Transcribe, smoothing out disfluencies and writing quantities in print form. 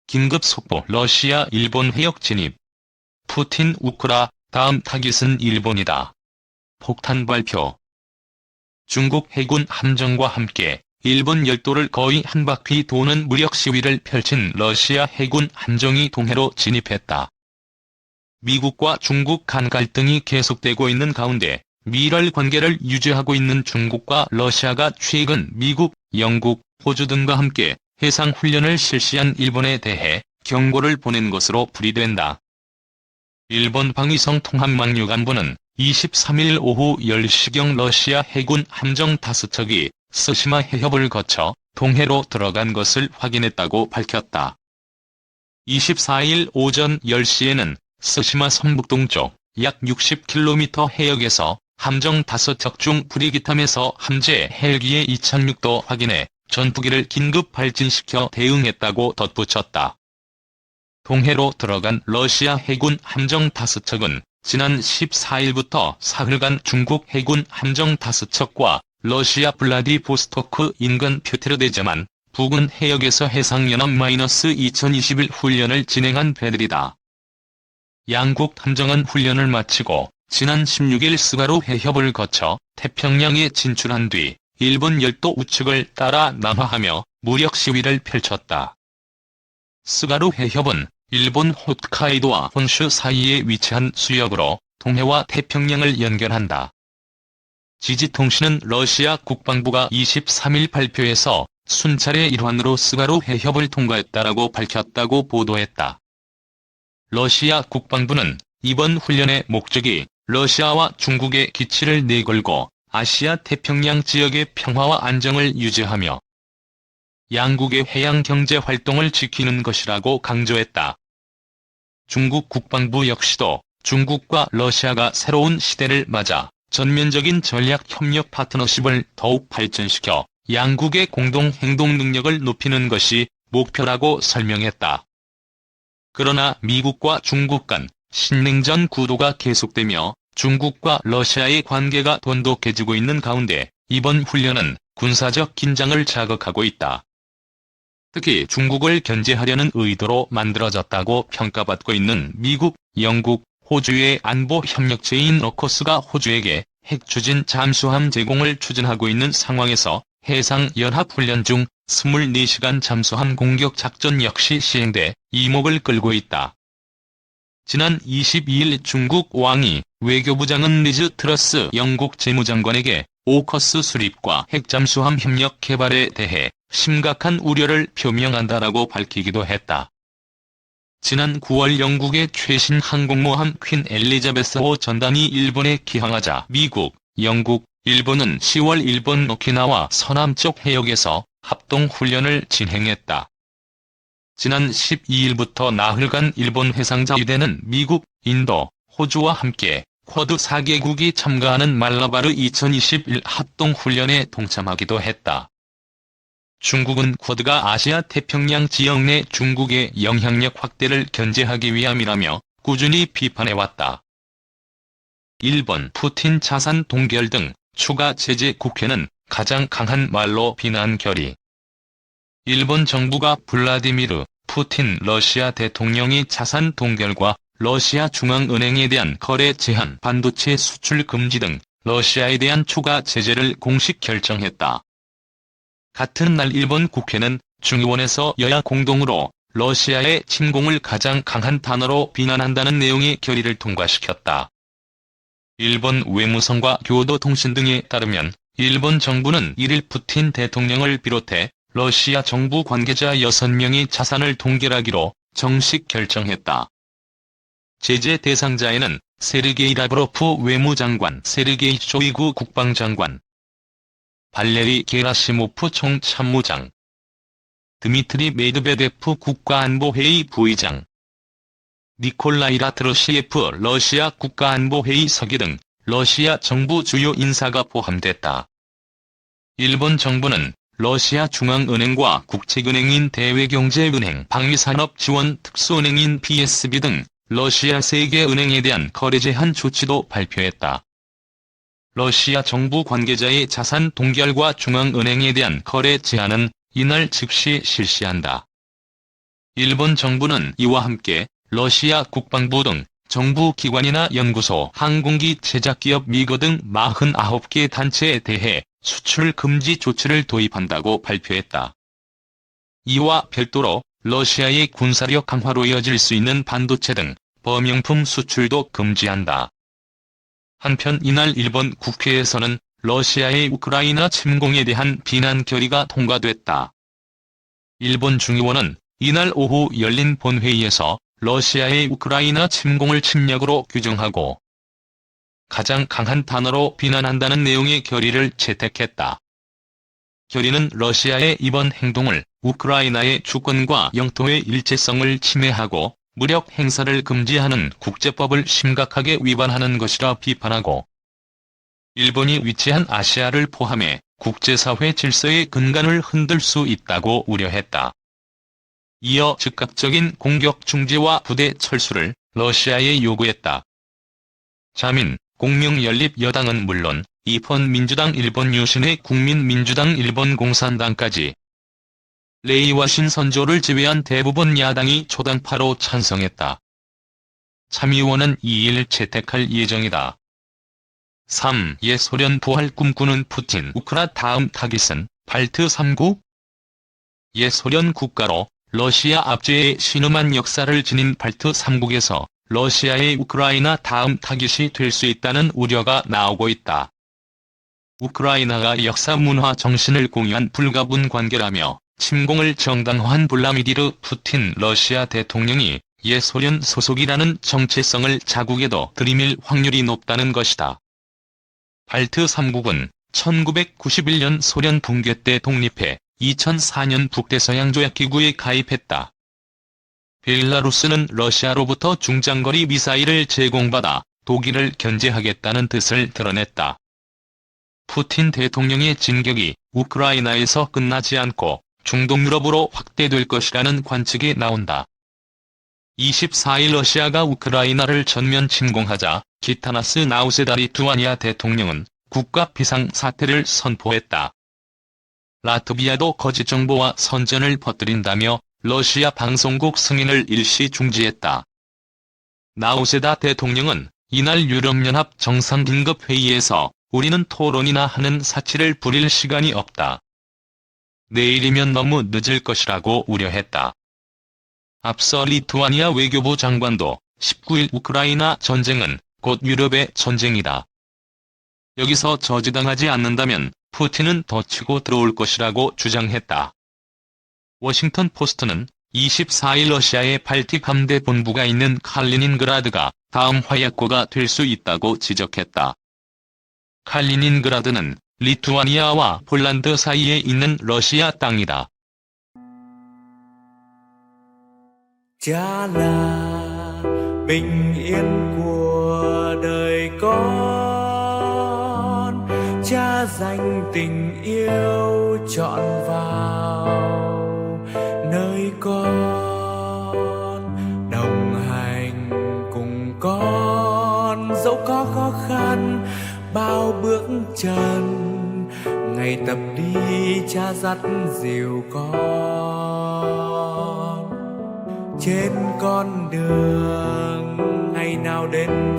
긴급 속보 러시아 일본 해역 진입. 푸틴 우크라 다음 타깃은 일본이다. 폭탄 발표. 중국 해군 함정과 함께 일본 열도를 거의 한 바퀴 도는 무력 시위를 펼친 러시아 해군 함정이 동해로 진입했다. 미국과 중국 간 갈등이 계속되고 있는 가운데 밀월 관계를 유지하고 있는 중국과 러시아가 최근 미국, 영국, 호주 등과 함께 해상훈련을 실시한 일본에 대해 경고를 보낸 것으로 풀이된다. 일본 방위성 통합망류관부는 23일 오후 10시경 러시아 해군 함정 5척이 스시마 해협을 거쳐 동해로 들어간 것을 확인했다고 밝혔다. 24일 오전 10시에는 스시마 서북동쪽 약 60km 해역에서 함정 5척 중 브리기탐에서 함재 헬기의 이착륙도 확인해 전투기를 긴급 발진시켜 대응했다고 덧붙였다. 동해로 들어간 러시아 해군 함정 5척은 지난 14일부터 사흘간 중국 해군 함정 5척과 러시아 블라디보스토크 인근 퓨테르대제만 부근 해역에서 해상연합-2021 훈련을 진행한 배들이다. 양국 함정은 훈련을 마치고 지난 16일 스가루 해협을 거쳐 태평양에 진출한 뒤 일본 열도 우측을 따라 남하하며 무력 시위를 펼쳤다. 스가루 해협은 일본 홋카이도와 혼슈 사이에 위치한 수역으로 동해와 태평양을 연결한다. 지지통신은 러시아 국방부가 23일 발표에서 순찰의 일환으로 스가루 해협을 통과했다라고 밝혔다고 보도했다. 러시아 국방부는 이번 훈련의 목적이 러시아와 중국의 기치를 내걸고 아시아 태평양 지역의 평화와 안정을 유지하며 양국의 해양 경제 활동을 지키는 것이라고 강조했다. 중국 국방부 역시도 중국과 러시아가 새로운 시대를 맞아 전면적인 전략 협력 파트너십을 더욱 발전시켜 양국의 공동 행동 능력을 높이는 것이 목표라고 설명했다. 그러나 미국과 중국 간 신냉전 구도가 계속되며 중국과 러시아의 관계가 돈독해지고 있는 가운데 이번 훈련은 군사적 긴장을 자극하고 있다. 특히 중국을 견제하려는 의도로 만들어졌다고 평가받고 있는 미국, 영국, 호주의 안보 협력체인 어코스가 호주에게 핵 추진 잠수함 제공을 추진하고 있는 상황에서 해상연합훈련 중 24시간 잠수함 공격 작전 역시 시행돼 이목을 끌고 있다. 지난 22일 중국 왕이 외교부 장은 리즈 트러스 영국 재무장관에게 오커스 수립과 핵잠수함 협력 개발에 대해 심각한 우려를 표명한다라고 밝히기도 했다. 지난 9월 영국의 최신 항공모함 퀸 엘리자베스호 전단이 일본에 기항하자 미국, 영국, 일본은 10월 일본 오키나와 서남쪽 해역에서 합동훈련을 진행했다. 지난 12일부터 나흘간 일본 해상자위대는 미국, 인도, 호주와 함께 쿼드 4개국이 참가하는 말라바르 2021 합동훈련에 동참하기도 했다. 중국은 쿼드가 아시아 태평양 지역 내 중국의 영향력 확대를 견제하기 위함이라며 꾸준히 비판해왔다. 일본 푸틴 자산 동결 등 추가 제재 국회는 가장 강한 말로 비난 결의. 일본 정부가 블라디미르 푸틴 러시아 대통령이 자산 동결과 러시아 중앙은행에 대한 거래 제한, 반도체 수출 금지 등 러시아에 대한 추가 제재를 공식 결정했다. 같은 날 일본 국회는 중의원에서 여야 공동으로 러시아의 침공을 가장 강한 단어로 비난한다는 내용의 결의를 통과시켰다. 일본 외무성과 교도통신 등에 따르면 일본 정부는 1일 푸틴 대통령을 비롯해 러시아 정부 관계자 6명이 자산을 동결하기로 정식 결정했다. 제재 대상자에는 세르게이 라브로프 외무장관, 세르게이 쇼이구 국방장관, 발레리 게라시모프 총참모장, 드미트리 메드베데프 국가안보회의 부의장, 니콜라이 라트로시예프 러시아 국가안보회의 서기 등 러시아 정부 주요 인사가 포함됐다. 일본 정부는 러시아 중앙은행과 국책은행인 대외경제은행, 방위산업지원특수은행인 PSB 등 러시아 세계은행에 대한 거래 제한 조치도 발표했다. 러시아 정부 관계자의 자산 동결과 중앙은행에 대한 거래 제한은 이날 즉시 실시한다. 일본 정부는 이와 함께 러시아 국방부 등 정부 기관이나 연구소, 항공기 제작기업 미거 등 49개 단체에 대해 수출 금지 조치를 도입한다고 발표했다. 이와 별도로 러시아의 군사력 강화로 이어질 수 있는 반도체 등 범용품 수출도 금지한다. 한편 이날 일본 국회에서는 러시아의 우크라이나 침공에 대한 비난 결의가 통과됐다. 일본 중의원은 이날 오후 열린 본회의에서 러시아의 우크라이나 침공을 침략으로 규정하고 가장 강한 단어로 비난한다는 내용의 결의를 채택했다. 결의는 러시아의 이번 행동을 우크라이나의 주권과 영토의 일체성을 침해하고 무력 행사를 금지하는 국제법을 심각하게 위반하는 것이라 비판하고 일본이 위치한 아시아를 포함해 국제사회 질서의 근간을 흔들 수 있다고 우려했다. 이어 즉각적인 공격 중지와 부대 철수를 러시아에 요구했다. 자민, 공명연립여당은 물론 이펀민주당 일본 유신의 국민민주당 일본 공산당까지 레이와 신선조를 제외한 대부분 야당이 초당파로 찬성했다. 참의원은 2일 채택할 예정이다. 3. 옛 소련 부활 꿈꾸는 푸틴 우크라 다음 타깃은 발트 3국? 옛 소련 국가로 러시아 압제에 신음한 역사를 지닌 발트 3국에서 러시아의 우크라이나 다음 타깃이 될 수 있다는 우려가 나오고 있다. 우크라이나가 역사 문화 정신을 공유한 불가분 관계라며 침공을 정당화한 블라디미르 푸틴 러시아 대통령이 옛 소련 소속이라는 정체성을 자국에도 들이밀 확률이 높다는 것이다. 발트 3국은 1991년 소련 붕괴 때 독립해 2004년 북대서양조약기구에 가입했다. 벨라루스는 러시아로부터 중장거리 미사일을 제공받아 독일을 견제하겠다는 뜻을 드러냈다. 푸틴 대통령의 진격이 우크라이나에서 끝나지 않고 중동 유럽으로 확대될 것이라는 관측이 나온다. 24일 러시아가 우크라이나를 전면 침공하자 기타나스 나우세다 리투아니아 대통령은 국가 비상사태를 선포했다. 라트비아도 거짓 정보와 선전을 퍼뜨린다며 러시아 방송국 승인을 일시 중지했다. 나우세다 대통령은 이날 유럽연합 정상긴급회의에서 우리는 토론이나 하는 사치를 부릴 시간이 없다. 내일이면 너무 늦을 것이라고 우려했다. 앞서 리투아니아 외교부 장관도 19일 우크라이나 전쟁은 곧 유럽의 전쟁이다. 여기서 저지당하지 않는다면 푸틴은 더 치고 들어올 것이라고 주장했다. 워싱턴 포스트는 24일 러시아의 발틱 함대 본부가 있는 칼리닌그라드가 다음 화약고가 될 수 있다고 지적했다. 칼리닌그라드는 리투아니아와 폴란드 사이에 있는 러시아 땅이다. Cha là bình yên của đời con, cha dành tình yêu trọn vào nơi con, đồng hành cùng con dẫu có khó khăn bao bước chân, ngày tập đi cha dắt dìu con trên con đường ngày nào đến